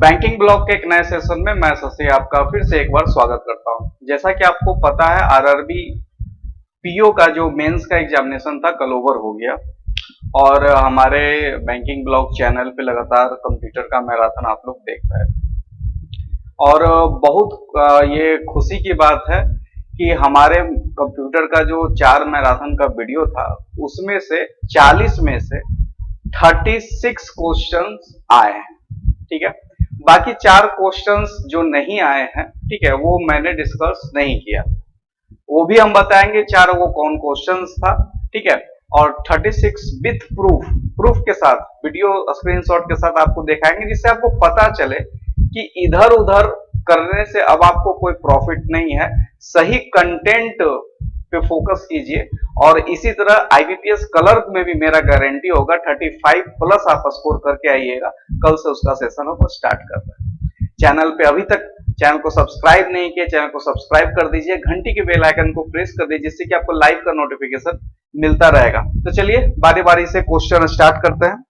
Banking block के एक नए सेशन में मैं शशि आपका फिर से एक बार स्वागत करता हूं। जैसा कि आपको पता है आरआरबी पीओ का जो मेंस का एग्जामिनेशन था कल ओवर हो गया और हमारे बैंकिंग ब्लॉक चैनल पे लगातार कंप्यूटर का मैराथन आप लोग देख रहे हैं और बहुत ये खुशी की बात है कि हमारे कंप्यूटर का जो 4 मैराथन का वीडियो था उसमें से 40 में से 36 क्वेश्चंस आए हैं। ठीक है, बाकी 4 क्वेश्चंस जो नहीं आए हैं, ठीक है, वो मैंने डिस्कस नहीं किया, वो भी हम बताएंगे 4 वो कौन क्वेश्चंस था। ठीक है, और 36 विथ प्रूफ के साथ वीडियो स्क्रीनशॉट के साथ आपको दिखाएंगे जिससे आपको पता चले कि इधर उधर करने से अब आपको कोई प्रॉफिट नहीं है। सही कंटेंट पे फोकस कीजिए और इसी तरह आईबीपीएस क्लर्क में भी मेरा गारंटी होगा 35 प्लस आप स्कोर करके आइएगा। कल से उसका सेशन हम स्टार्ट कर रहे हैं। चैनल पे अभी तक चैनल को सब्सक्राइब नहीं किया, चैनल को सब्सक्राइब कर दीजिए, घंटी के बेल आइकन को प्रेस कर दीजिए जिससे कि आपको लाइव का नोटिफिकेशन मिलता रहेगा। तो चलिए बारी बारी से क्वेश्चन स्टार्ट करते हैं।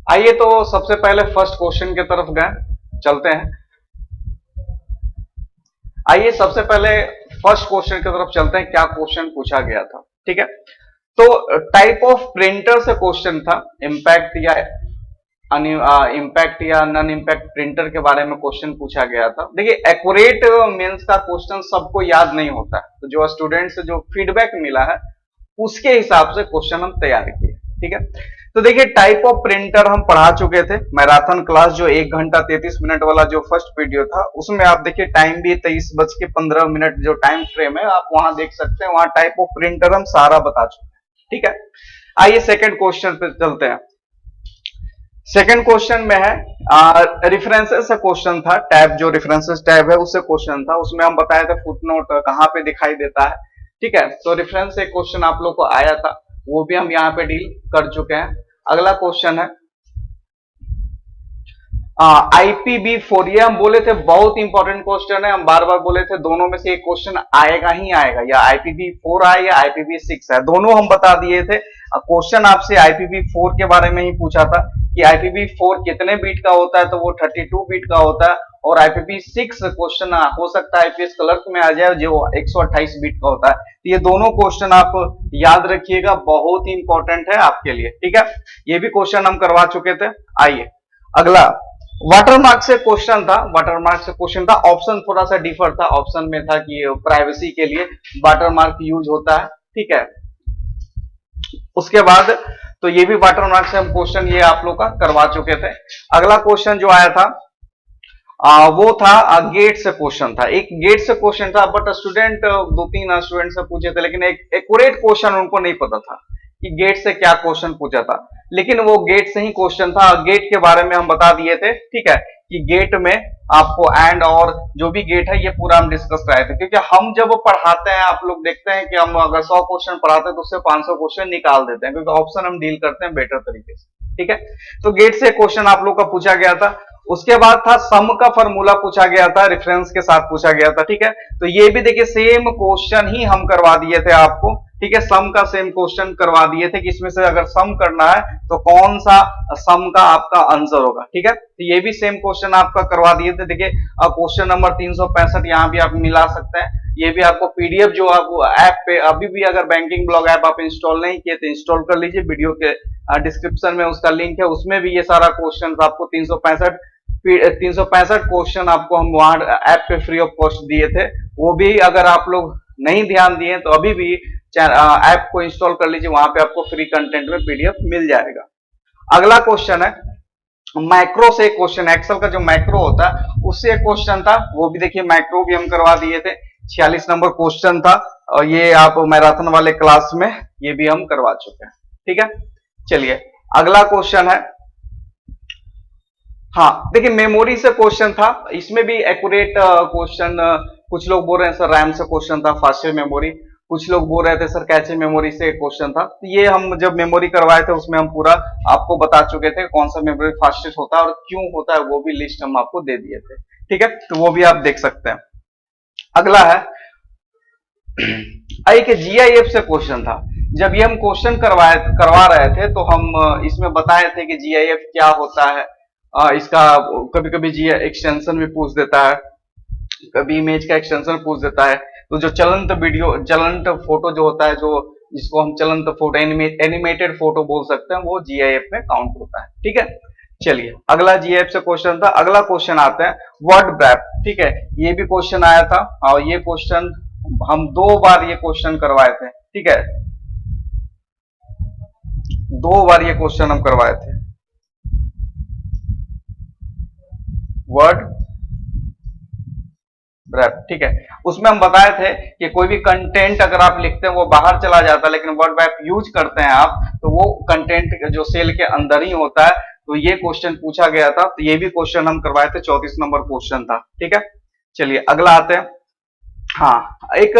आइए तो सबसे पहले फर्स्ट क्वेश्चन की तरफ गए, चलते हैं। आइए सबसे पहले फर्स्ट क्वेश्चन की तरफ चलते हैं, क्या क्वेश्चन पूछा गया था। ठीक है, तो टाइप ऑफ प्रिंटर से क्वेश्चन था, इम्पैक्ट या नॉन इम्पैक्ट प्रिंटर के बारे में क्वेश्चन पूछा गया था। देखिए एक्यूरेट मेंस का क्वेश्चन सबको याद नहीं होता है, तो जो स्टूडेंट से जो फीडबैक मिला है उसके हिसाब से क्वेश्चन हम तैयार किए। ठीक है, तो देखिए टाइप ऑफ प्रिंटर हम पढ़ा चुके थे मैराथन क्लास, जो 1 घंटा 33 मिनट वाला जो फर्स्ट वीडियो था उसमें आप देखिए टाइम भी 23:15 जो टाइम फ्रेम है आप वहां देख सकते हैं, वहां टाइप ऑफ प्रिंटर हम सारा बता चुके हैं। ठीक है, आइए सेकंड क्वेश्चन पे चलते हैं। सेकंड क्वेश्चन में है रेफरेंसेस से क्वेश्चन था, टैब जो रेफरेंसेस टैब है उससे क्वेश्चन था। उसमें हम बताए थे फुटनोट कहां पे दिखाई देता है। ठीक है, तो रेफरेंस से क्वेश्चन आप लोग को आया था, वो भी हम यहाँ पे डील कर चुके हैं। अगला क्वेश्चन है IPv4, ये हम बोले थे बहुत इंपॉर्टेंट क्वेश्चन है, हम बार बार बोले थे दोनों में से एक क्वेश्चन आएगा ही आएगा, या IPv4 आए या IPv6 है, दोनों हम बता दिए थे। क्वेश्चन आपसे IPv4 के बारे में ही पूछा था कि IPv4 कितने बीट का होता है, तो वो 32 बीट का होता है। और IPv6 क्वेश्चन हो सकता है आईपीएस क्लर्क में आ जाए जो 128 बीट का होता है। तो ये दोनों क्वेश्चन आप याद रखिएगा, बहुत ही इंपॉर्टेंट है आपके लिए। ठीक है, ये भी क्वेश्चन हम करवा चुके थे। आइए अगला वाटरमार्क से क्वेश्चन था, वाटरमार्क से क्वेश्चन था, ऑप्शन थोड़ा सा डिफर था। ऑप्शन में था कि प्राइवेसी के लिए वाटरमार्क यूज होता है। ठीक है, उसके बाद तो ये भी वाटरमार्क से हम क्वेश्चन ये आप लोग का करवा चुके थे। अगला क्वेश्चन जो आया था वो था गेट से क्वेश्चन था, एक गेट से क्वेश्चन था, बट स्टूडेंट 2-3 स्टूडेंट से पूछे थे लेकिन एक एक्यूरेट क्वेश्चन उनको नहीं पता था कि गेट से क्या क्वेश्चन पूछा था, लेकिन वो गेट से ही क्वेश्चन था। गेट के बारे में हम बता दिए थे। ठीक है, कि गेट में आपको एंड और जो भी गेट है ये पूरा हम डिस्कस कराए थे, क्योंकि हम जब पढ़ाते हैं आप लोग देखते हैं कि हम अगर 100 क्वेश्चन पढ़ाते हैं तो उससे 500 क्वेश्चन निकाल देते हैं, क्योंकि ऑप्शन हम डील करते हैं बेटर तरीके से। ठीक है, तो गेट से क्वेश्चन आप लोग का पूछा गया था। उसके बाद था सम का फॉर्मूला पूछा गया था, रेफरेंस के साथ पूछा गया था। ठीक है, तो ये भी देखिए सेम क्वेश्चन ही हम करवा दिए थे आपको। ठीक है, सम का सेम क्वेश्चन करवा दिए थे कि इसमें से अगर सम करना है तो कौन सा सम का आपका आंसर होगा। ठीक है, तो ये भी सेम क्वेश्चन आपका करवा दिए थे। देखिए क्वेश्चन नंबर 365 यहाँ भी आप मिला सकते हैं। ये भी आपको पीडीएफ जो आपको ऐप पे अभी भी अगर बैंकिंग ब्लॉग ऐप आप इंस्टॉल नहीं किए तो इंस्टॉल कर लीजिए, वीडियो के डिस्क्रिप्शन में उसका लिंक है, उसमें भी ये सारा क्वेश्चन आपको 365 क्वेश्चन आपको हम वहां ऐप पे फ्री ऑफ कॉस्ट दिए थे। वो भी अगर आप लोग नहीं ध्यान दिए तो अभी भी ऐप को इंस्टॉल कर लीजिए, वहां पे आपको फ्री कंटेंट में पीडीएफ मिल जाएगा। अगला क्वेश्चन है मैक्रो से क्वेश्चन, एक्सेल का जो मैक्रो होता है उससे क्वेश्चन था, वो भी देखिए मैक्रो भी हम करवा दिए थे। 46 नंबर क्वेश्चन था और ये आप मैराथन वाले क्लास में ये भी हम करवा चुके हैं। ठीक है, चलिए अगला क्वेश्चन है, हाँ देखिए मेमोरी से क्वेश्चन था, इसमें भी एक्यूरेट क्वेश्चन। कुछ लोग बोल रहे हैं सर रैम से क्वेश्चन था, फास्टेस्ट मेमोरी, कुछ लोग बोल रहे थे सर कैचे मेमोरी से क्वेश्चन था। तो ये हम जब मेमोरी करवाए थे उसमें हम पूरा आपको बता चुके थे कौन सा मेमोरी फास्टेस्ट होता है और क्यों होता है, वो भी लिस्ट हम आपको दे दिए थे। ठीक है, तो वो भी आप देख सकते हैं। अगला है एक जीआईएफ से क्वेश्चन था। जब ये हम क्वेश्चन करवा रहे थे तो हम इसमें बताए थे कि जीआईएफ क्या होता है। इसका कभी कभी जी एक्सटेंशन भी पूछ देता है, कभी इमेज का एक्सटेंशन पूछ देता है। तो जो चलंत फोटो जो होता है, जो जिसको हम चलंत फोटो एनिमेटेड फोटो बोल सकते हैं, वो जीआईएफ में काउंट होता है। ठीक है, चलिए अगला जीआईएफ से क्वेश्चन था। अगला क्वेश्चन आते हैं वर्ड ब्रैप। ठीक है, ये भी क्वेश्चन आया था और ये क्वेश्चन हम 2 बार ये क्वेश्चन करवाए थे। ठीक है, 2 बार ये क्वेश्चन हम करवाए थे। वर्ड ब्रैप, ठीक है, उसमें हम बताए थे कि कोई भी कंटेंट अगर आप लिखते हैं वो बाहर चला जाता है, लेकिन वर्ड ब्रैप यूज करते हैं आप तो वो कंटेंट जो सेल के अंदर ही होता है। तो ये क्वेश्चन पूछा गया था, तो ये भी क्वेश्चन हम करवाए थे, 34 नंबर क्वेश्चन था। ठीक है, चलिए अगला आते हैं। हाँ, एक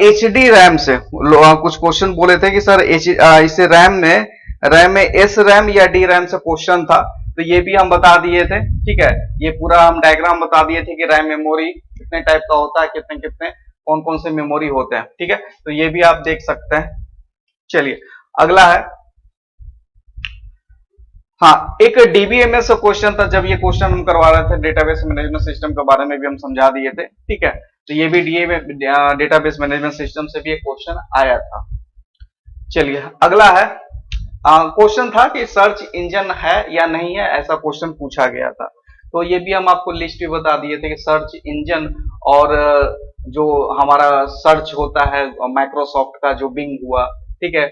एचडी रैम से कुछ क्वेश्चन बोले थे कि सर इसे रैम में एस रैम या डी रैम से क्वेश्चन था, तो ये भी हम बता दिए थे। ठीक है, ये पूरा हम डायग्राम बता दिए थे कि रैम मेमोरी कितने टाइप का होता है, कितने कितने कौन कौन से मेमोरी होते हैं। ठीक है, तो ये भी आप देख सकते हैं। चलिए अगला है, हाँ, एक डीबीएमएस का क्वेश्चन था। जब ये क्वेश्चन हम करवा रहे थे डेटाबेस मैनेजमेंट सिस्टम के बारे में भी हम समझा दिए थे। ठीक है, तो ये भी डेटाबेस मैनेजमेंट सिस्टम से भी एक क्वेश्चन आया था। चलिए अगला है, क्वेश्चन था कि सर्च इंजन है या नहीं है, ऐसा क्वेश्चन पूछा गया था। तो ये भी हम आपको लिस्ट भी बता दिए थे कि सर्च इंजन और जो हमारा सर्च होता है माइक्रोसॉफ्ट का जो बिंग हुआ, ठीक है,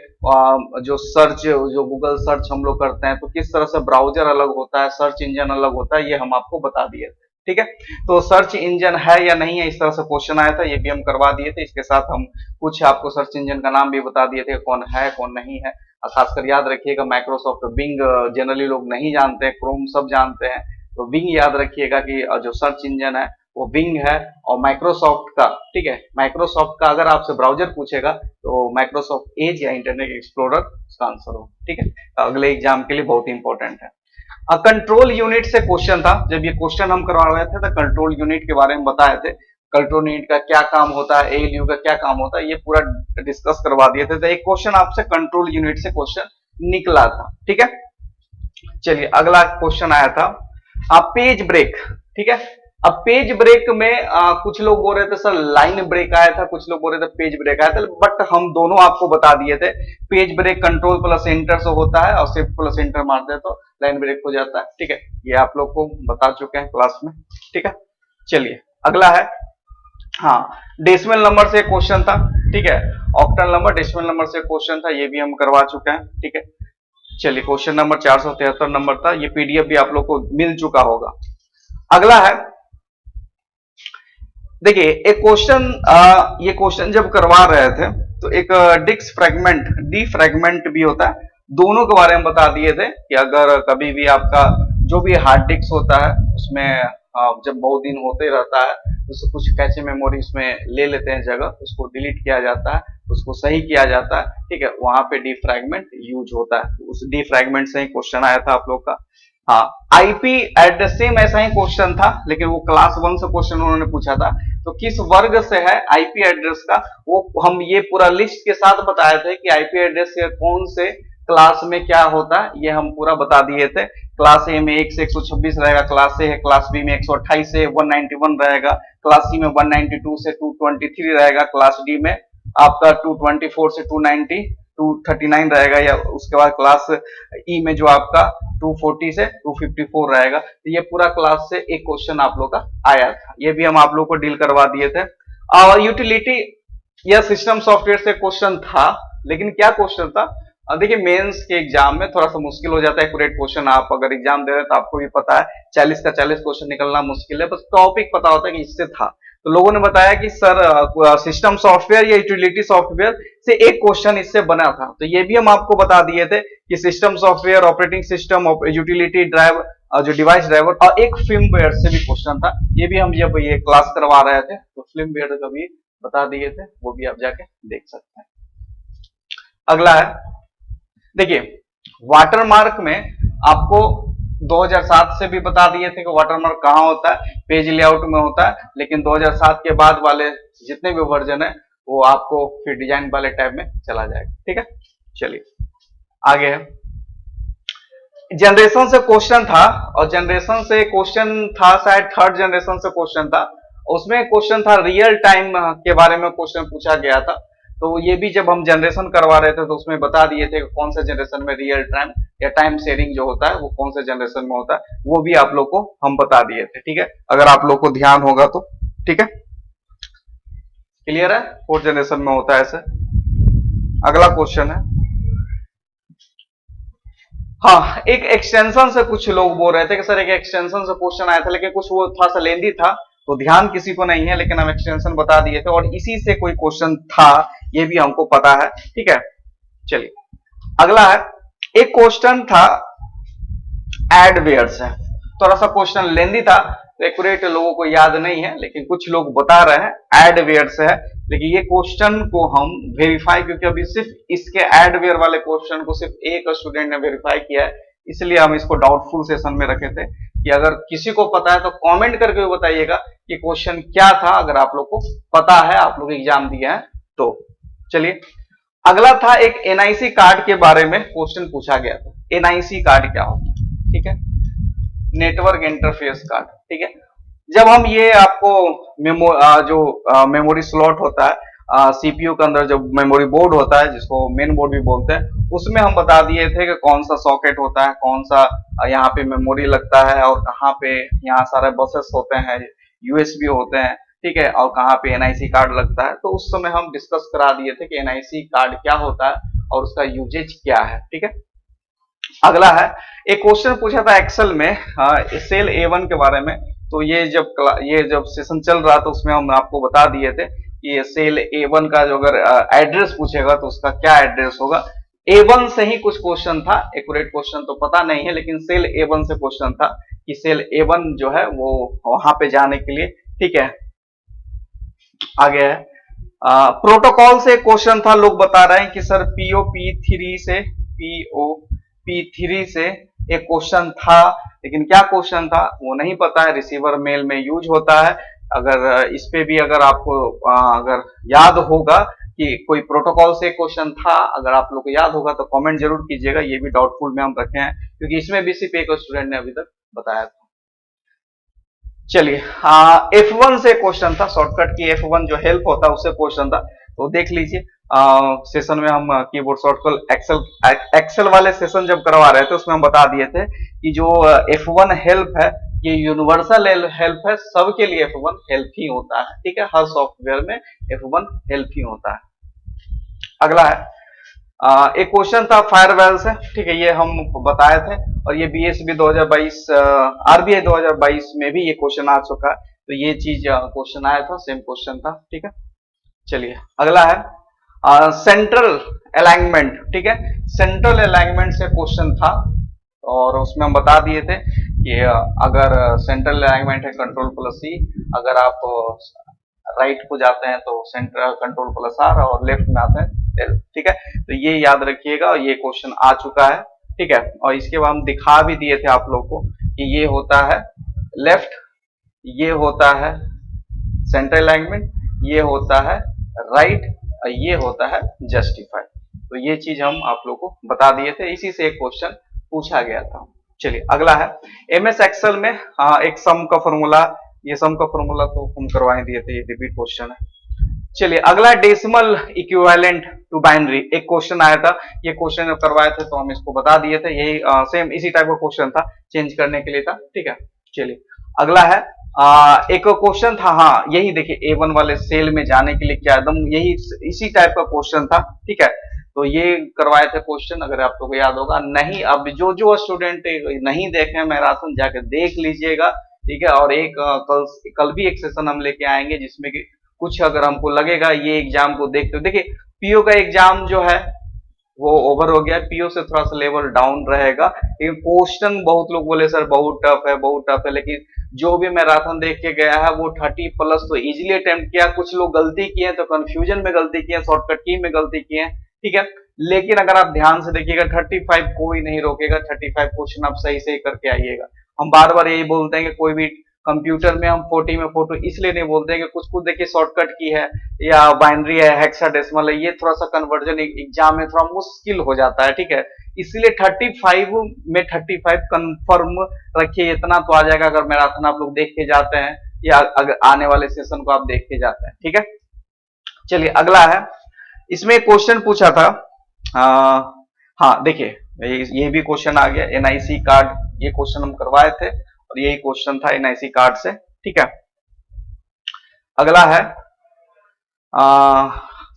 जो गूगल सर्च हम लोग करते हैं तो किस तरह से ब्राउजर अलग होता है, सर्च इंजन अलग होता है, ये हम आपको बता दिए थे। ठीक है, तो सर्च इंजन है या नहीं है, इस तरह से क्वेश्चन आया था, ये भी हम करवा दिए थे। इसके साथ हम कुछ आपको सर्च इंजन का नाम भी बता दिए थे, कौन है कौन नहीं है। खासकर याद रखिएगा माइक्रोसॉफ्ट बिंग जनरली लोग नहीं जानते हैं, क्रोम सब जानते हैं। तो बिंग याद रखिएगा कि जो सर्च इंजन है वो बिंग है, और माइक्रोसॉफ्ट का, ठीक है, माइक्रोसॉफ्ट का अगर आपसे ब्राउजर पूछेगा तो माइक्रोसॉफ्ट एज या इंटरनेट एक्सप्लोरर उसका आंसर हो। ठीक है, अगले एग्जाम के लिए बहुत इंपॉर्टेंट है। कंट्रोल यूनिट से क्वेश्चन था। जब ये क्वेश्चन हम करवा रहे थे तो कंट्रोल यूनिट के बारे में बताए थे, कंट्रोल यूनिट का क्या काम होता है, एएलयू का क्या काम होता है, ये पूरा डिस्कस करवा दिए थे। तो एक क्वेश्चन आपसे कंट्रोल यूनिट से क्वेश्चन निकला था। ठीक है, चलिए अगला क्वेश्चन आया था पेज ब्रेक। ठीक है, अब पेज ब्रेक में कुछ लोग बोल रहे थे सर लाइन ब्रेक आया था, कुछ लोग बोल रहे थे पेज ब्रेक आया था, बट हम दोनों आपको बता दिए थे। Page brake control plus enter से होता है और शिफ्ट प्लस एंटर मारते हैं तो लाइन ब्रेक हो जाता है। ठीक है, ये आप लोग को बता चुके हैं क्लास में। ठीक है, चलिए अगला है, हाँ, डेसिमल नंबर से क्वेश्चन था। ठीक है, ऑक्टल नंबर डेसिमल नंबर से क्वेश्चन था, ये भी हम करवा चुके हैं। ठीक है, चलिए क्वेश्चन नंबर 473 नंबर था, ये पीडीएफ भी आप लोग को मिल चुका होगा। अगला है, देखिए एक क्वेश्चन, ये क्वेश्चन जब करवा रहे थे तो एक डिस्क फ्रेगमेंट डी फ्रेगमेंट भी होता है, दोनों के बारे में बता दिए थे कि अगर कभी भी आपका जो भी हार्ड डिस्क होता है उसमें जब बहुत दिन होते रहता है तो कुछ कैचे मेमोरी उसमें ले लेते हैं जगह, उसको डिलीट किया जाता है, उसको सही किया जाता है। ठीक है, वहां पे डी फ्रेगमेंट यूज होता है, उस डी फ्रेगमेंट से ही क्वेश्चन आया था आप लोग का। हाँ, आईपी एड्रेस सेम ऐसा ही क्वेश्चन था, लेकिन वो क्लास 1 से क्वेश्चन उन्होंने पूछा था। तो किस वर्ग से है आईपी एड्रेस का, वो हम ये पूरा लिस्ट के साथ बताए थे कि आईपी एड्रेस के कौन से क्लास में क्या होता है, ये हम पूरा बता दिए थे। क्लास ए में 1 से 126 रहेगा, क्लास ए है, क्लास बी में 128 से 191 रहेगा, क्लास सी में 192 से 223 रहेगा, क्लास डी में आपका 224 से 239 रहेगा, या उसके बाद क्लास ई में जो आपका 240 से 254 रहेगा। तो ये पूरा क्लास से एक क्वेश्चन आप लोग का आया था, ये भी हम आप लोग को डील करवा दिए थे। और यूटिलिटी या सिस्टम सॉफ्टवेयर से क्वेश्चन था, लेकिन क्या क्वेश्चन था, देखिए मेंस के एग्जाम में थोड़ा सा मुश्किल हो जाता है एक्यूरेट क्वेश्चन। आप अगर एग्जाम दे रहे हैं तो आपको भी पता है 40 का 40 क्वेश्चन निकलना मुश्किल है, बस टॉपिक पता होता है कि इससे था। तो लोगों ने बताया कि सर सिस्टम सॉफ्टवेयर या यूटिलिटी सॉफ्टवेयर से एक क्वेश्चन इससे बना था, तो ये भी हम आपको बता दिए थे कि system software, operating system, utility drive, जो डिवाइस ड्राइवर, और एक फिल्मवेयर से भी क्वेश्चन था। ये भी हम जब ये क्लास करवा रहे थे तो फिल्मवेयर का भी बता दिए थे, वो भी आप जाके देख सकते हैं। अगला है, देखिए वाटरमार्क में आपको 2007 से भी बता दिए थे कि वाटरमार्क कहाँ होता है, पेज लेआउट में होता है, लेकिन 2007 के बाद वाले जितने भी वर्जन है वो आपको फिर डिजाइन वाले टैब में चला जाएगा। ठीक है, चलिए आगे है। जनरेशन से क्वेश्चन था, और जनरेशन से क्वेश्चन था, शायद थर्ड जनरेशन से क्वेश्चन था। उसमें क्वेश्चन था रियल टाइम के बारे में क्वेश्चन पूछा गया था। तो ये भी जब हम जनरेशन करवा रहे थे तो उसमें बता दिए थे कि कौन से जनरेशन में रियल टाइम या टाइम शेयरिंग जो होता है वो कौन से जनरेशन में होता है, वो भी आप लोग को हम बता दिए थे। ठीक है, अगर आप लोग को ध्यान होगा तो। ठीक है, क्लियर है, फोर्थ जनरेशन में होता है ऐसे। अगला क्वेश्चन है, हाँ, एक एक्सटेंशन से कुछ लोग बोल रहे थे कि सर एक एक्सटेंशन से क्वेश्चन आया था, लेकिन कुछ वो थोड़ा सा लेंदी था तो ध्यान किसी को नहीं है, लेकिन हम एक्सटेंशन बता दिए थे और इसी से कोई क्वेश्चन था, ये भी हमको पता है। ठीक है, चलिए अगला है, एक क्वेश्चन था एड वेयर से। थोड़ा सा क्वेश्चन लेंदी था तो एक्यूरेट लोगों को याद नहीं है, लेकिन कुछ लोग बता रहे हैं एड वेयर से है। लेकिन ये क्वेश्चन को हम वेरीफाई, क्योंकि अभी सिर्फ इसके एड वेयर वाले क्वेश्चन को सिर्फ एक स्टूडेंट ने वेरीफाई किया है, इसलिए हम इसको डाउटफुल सेशन में रखे थे कि अगर किसी को पता है तो कमेंट करके बताइएगा कि क्वेश्चन क्या था, अगर आप लोग को पता है, आप लोग एग्जाम दिए हैं तो। चलिए अगला था, एक एनआईसी कार्ड के बारे में क्वेश्चन पूछा गया था। एनआईसी कार्ड क्या होता है? ठीक है, नेटवर्क इंटरफेस कार्ड। ठीक है, जब हम ये आपको जो मेमोरी स्लॉट होता है सीपीयू के अंदर, जो मेमोरी बोर्ड होता है जिसको मेन बोर्ड भी बोलते हैं, उसमें हम बता दिए थे कि कौन सा सॉकेट होता है, कौन सा यहाँ पे मेमोरी लगता है, और कहाँ पे यहाँ सारे बसेस होते हैं, यूएसबी होते हैं। ठीक है, और कहाँ पे एनआईसी कार्ड लगता है। तो उस समय हम डिस्कस करा दिए थे कि एनआईसी कार्ड क्या होता है और उसका यूजेज क्या है। ठीक है, अगला है, एक क्वेश्चन पूछा था एक्सेल में सेल A1 के बारे में। तो ये जब सेशन चल रहा था उसमें हम आपको बता दिए थे कि सेल A1 का जो अगर एड्रेस पूछेगा तो उसका क्या एड्रेस होगा। A1 से ही कुछ क्वेश्चन था, एक्यूरेट क्वेश्चन तो पता नहीं है, लेकिन सेल A1 से क्वेश्चन था कि सेल A1 जो है वो वहां पे जाने के लिए। ठीक है, आगे है, प्रोटोकॉल से क्वेश्चन था। लोग बता रहे हैं कि सर POP3 से एक क्वेश्चन था, लेकिन क्या क्वेश्चन था वो नहीं पता है। रिसीवर मेल में यूज होता है। अगर इस पे भी अगर आपको अगर याद होगा कि कोई प्रोटोकॉल से क्वेश्चन था, अगर आप लोग को याद होगा तो कमेंट जरूर कीजिएगा। ये भी डाउटफुल में हम रखे हैं क्योंकि इसमें भी सिर्फ एक स्टूडेंट ने अभी तक बताया था। चलिए F1 से क्वेश्चन था, शॉर्टकट की F1 जो हेल्प होता है उससे क्वेश्चन था, तो देख लीजिए। सेशन में हम कीबोर्ड शॉर्टकट एक्सेल वाले सेशन जब करवा रहे थे उसमें हम बता दिए थे कि जो F1 हेल्प है ये यूनिवर्सल हेल्प है, सबके लिए F1 हेल्प ही होता है। ठीक है, हर सॉफ्टवेयर में F1 हेल्प ही होता है। अगला है, एक क्वेश्चन था फायरवेल से। ठीक है, ये हम बताए थे, और ये बीएसबी 2022 आरबीआई 2022 में भी ये क्वेश्चन आ चुका है। तो ये चीज क्वेश्चन आया था, सेम क्वेश्चन था। ठीक है, चलिए अगला है सेंट्रल अलाइनमेंट। ठीक है, सेंट्रल अलाइनमेंट से क्वेश्चन था और उसमें हम बता दिए थे कि अगर सेंट्रल अलाइनमेंट है कंट्रोल+C, अगर आप राइट को जाते हैं तो सेंट्रल कंट्रोल+R, और लेफ्ट में आते हैं L। ठीक है, तो ये याद रखिएगा, ये क्वेश्चन आ चुका है। ठीक है, और इसके बाद हम दिखा भी दिए थे आप लोग को कि ये होता है लेफ्ट, ये होता है सेंट्रल अलाइनमेंट, ये होता है राइट, और ये होता है जस्टिफाई। तो ये चीज हम आप लोग को बता दिए थे, इसी से एक क्वेश्चन पूछा गया था। चलिए अगला है, एमएस एक्सेल में एक सम का फॉर्मूला। ये सम का फॉर्मूला तो हम करवा दिए थे, ये रिपीट क्वेश्चन है। चलिए अगला, डेसिमल इक्विवेलेंट टू बाइनरी। एक क्वेश्चन आया था, ये क्वेश्चन जब करवाए थे तो हम इसको बता दिए थे। यही सेम इसी टाइप का क्वेश्चन था, चेंज करने के लिए था। ठीक है, चलिए अगला है, एक क्वेश्चन था, हाँ यही देखिए A1 वाले सेल में जाने के लिए क्या, एकदम यही इसी टाइप का क्वेश्चन था। ठीक है, तो ये करवाए थे क्वेश्चन, अगर आप लोगों को याद होगा। नहीं, अब जो स्टूडेंट नहीं देखे मैराथन जाके देख लीजिएगा। ठीक है, और एक कल भी एक सेशन हम लेके आएंगे जिसमें कि कुछ अगर हमको लगेगा ये एग्जाम को देखते हो, देखिए पीओ का एग्जाम जो है वो ओवर हो गया, पीओ से थोड़ा सा लेवल डाउन रहेगा। लेकिन क्वेश्चन बहुत लोग बोले सर बहुत टफ है, बहुत टफ है, लेकिन जो भी मैराथन देख के गया है वो 30+ तो इजीली अटेम्प्ट किया। कुछ लोग गलती किए तो कंफ्यूजन में गलती किए, शॉर्टकट की में गलती किए। ठीक है, लेकिन अगर आप ध्यान से देखिएगा 35 कोई नहीं रोकेगा, 35 क्वेश्चन आप सही सही करके आइएगा। हम बार बार यही बोलते हैं कि कोई भी कंप्यूटर में हम 40 में फोटो इसलिए नहीं बोलते हैं कि कुछ कुछ देखिए शॉर्टकट की है या बाइनरी है, हेक्साडेसिमल है, ये थोड़ा सा कन्वर्जन एग्जाम में थोड़ा मुश्किल हो जाता है, ठीक है। इसलिए 35 में 35 कंफर्म रखिए, इतना तो आ जाएगा अगर मैराथन आप लोग देख के जाते हैं या अगर आने वाले सेशन को आप देख के जाते हैं, ठीक है। चलिए अगला है, इसमें क्वेश्चन पूछा था, हाँ देखिए ये भी क्वेश्चन आ गया, एनआईसी कार्ड, ये क्वेश्चन हम करवाए थे और यही क्वेश्चन था एनआईसी कार्ड से, ठीक है। अगला है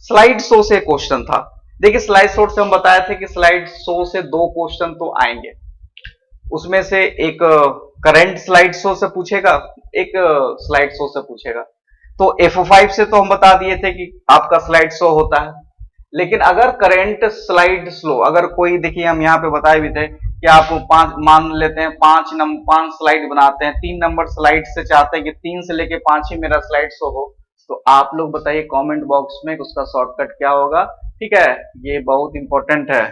स्लाइड शो से क्वेश्चन था। देखिए स्लाइड शो से हम बताए थे कि स्लाइड शो से दो क्वेश्चन तो आएंगे, उसमें से एक करंट स्लाइड शो से पूछेगा, एक स्लाइड शो से पूछेगा। तो F5 से तो हम बता दिए थे कि आपका स्लाइड शो होता है, लेकिन अगर करंट स्लाइड स्लो, अगर कोई देखिए हम यहाँ पे बताए भी थे कि आप पांच मान लेते हैं, पांच स्लाइड बनाते हैं, 3 नंबर स्लाइड से चाहते हैं कि 3 से लेके 5 ही मेरा स्लाइड शो हो, तो आप लोग बताइए कमेंट बॉक्स में उसका शॉर्टकट क्या होगा, ठीक है। ये बहुत इंपॉर्टेंट है,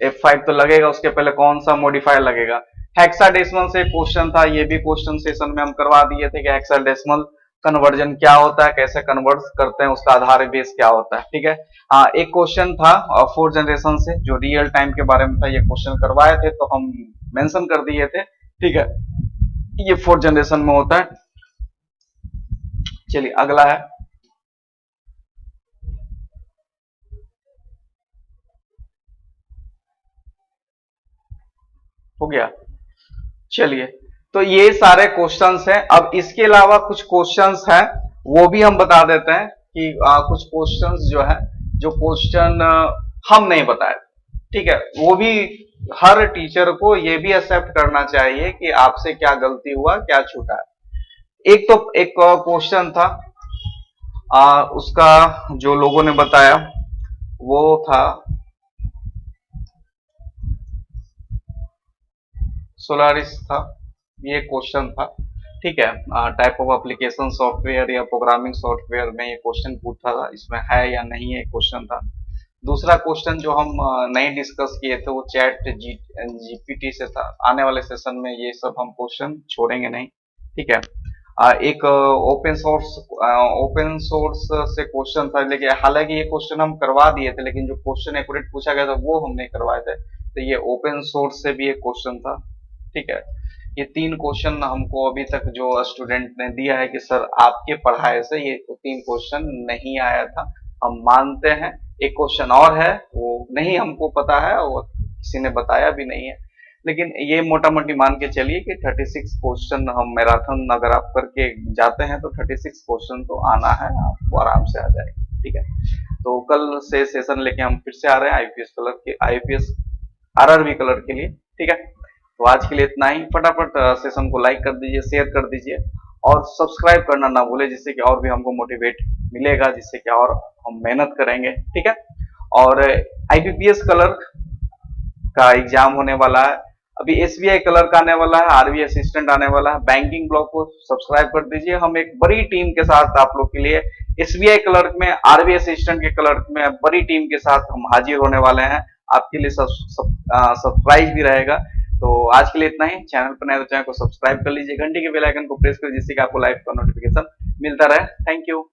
F5 तो लगेगा, उसके पहले कौन सा मॉडिफायर लगेगा। हेक्साडेसिमल से क्वेश्चन था, ये भी क्वेश्चन सेशन में हम करवा दिए थे कि हेक्साडेसिमल कन्वर्जन क्या होता है, कैसे कन्वर्ट करते हैं, उसका आधार बेस क्या होता है, ठीक है। एक क्वेश्चन था 4 जनरेशन से जो रियल टाइम के बारे में था, ये क्वेश्चन करवाए थे तो हम मेंशन कर दिए थे, ठीक है। ये 4 जनरेशन में होता है। चलिए अगला है, हो गया। चलिए तो ये सारे क्वेश्चंस हैं, अब इसके अलावा कुछ क्वेश्चंस हैं वो भी हम बता देते हैं कि कुछ क्वेश्चंस जो है, जो क्वेश्चन हम नहीं बताए, ठीक है, वो भी हर टीचर को ये भी एक्सेप्ट करना चाहिए कि आपसे क्या गलती हुआ, क्या छूटा है। एक क्वेश्चन था, उसका जो लोगों ने बताया वो था सोलारिस था, ये क्वेश्चन था, ठीक है। टाइप ऑफ एप्लीकेशन सॉफ्टवेयर या प्रोग्रामिंग सॉफ्टवेयर में ये क्वेश्चन पूछा था, इसमें है या नहीं है क्वेश्चन था। दूसरा क्वेश्चन जो हम नहीं डिस्कस किए थे वो चैट जीपीटी से था, आने वाले सेशन में ये सब हम क्वेश्चन छोड़ेंगे नहीं, ठीक है। एक ओपन सोर्स से क्वेश्चन था, लेकिन हालांकि ये क्वेश्चन हम करवा दिए थे, लेकिन जो क्वेश्चन एक्यूरेट पूछा गया था वो हम नहीं करवाए थे, तो ये ओपन सोर्स से भी एक क्वेश्चन था, ठीक है। ये 3 क्वेश्चन हमको अभी तक जो स्टूडेंट ने दिया है कि सर आपके पढ़ाए से ये 3 क्वेश्चन नहीं आया था, हम मानते हैं। एक क्वेश्चन और है वो नहीं हमको पता है, वो किसी ने बताया भी नहीं है, लेकिन ये मोटा मोटी मान के चलिए कि 36 क्वेश्चन हम मैराथन अगर आप करके जाते हैं तो 36 क्वेश्चन तो आना है, आपको आराम से आ जाएगा, ठीक है। तो कल से सेशन लेके हम फिर से आ रहे हैं आईपीएस कलर के, आईपीएस आरआरबी कलर के लिए, ठीक है। तो आज के लिए इतना ही, फटाफट सेशन को लाइक कर दीजिए, शेयर कर दीजिए और सब्सक्राइब करना ना भूले, जिससे कि और भी हमको मोटिवेट मिलेगा, जिससे कि और हम मेहनत करेंगे, ठीक है। और आईबीपीएस कलर का एग्जाम होने वाला है, अभी एसबीआई कलर का आने वाला है, आरबी असिस्टेंट आने वाला है। बैंकिंग ब्लॉग को सब्सक्राइब कर दीजिए, हम एक बड़ी टीम के साथ आप लोग के लिए एसबीआई क्लर्क में, आरबी असिस्टेंट के क्लर्क में बड़ी टीम के साथ हम हाजिर होने वाले हैं, आपके लिए सरप्राइज भी रहेगा। तो आज के लिए इतना ही, चैनल पर नए तो चैनल को सब्सक्राइब कर लीजिए, घंटी के बेल आइकन को प्रेस कर जिससे कि आपको लाइव का नोटिफिकेशन मिलता रहे। Thank you.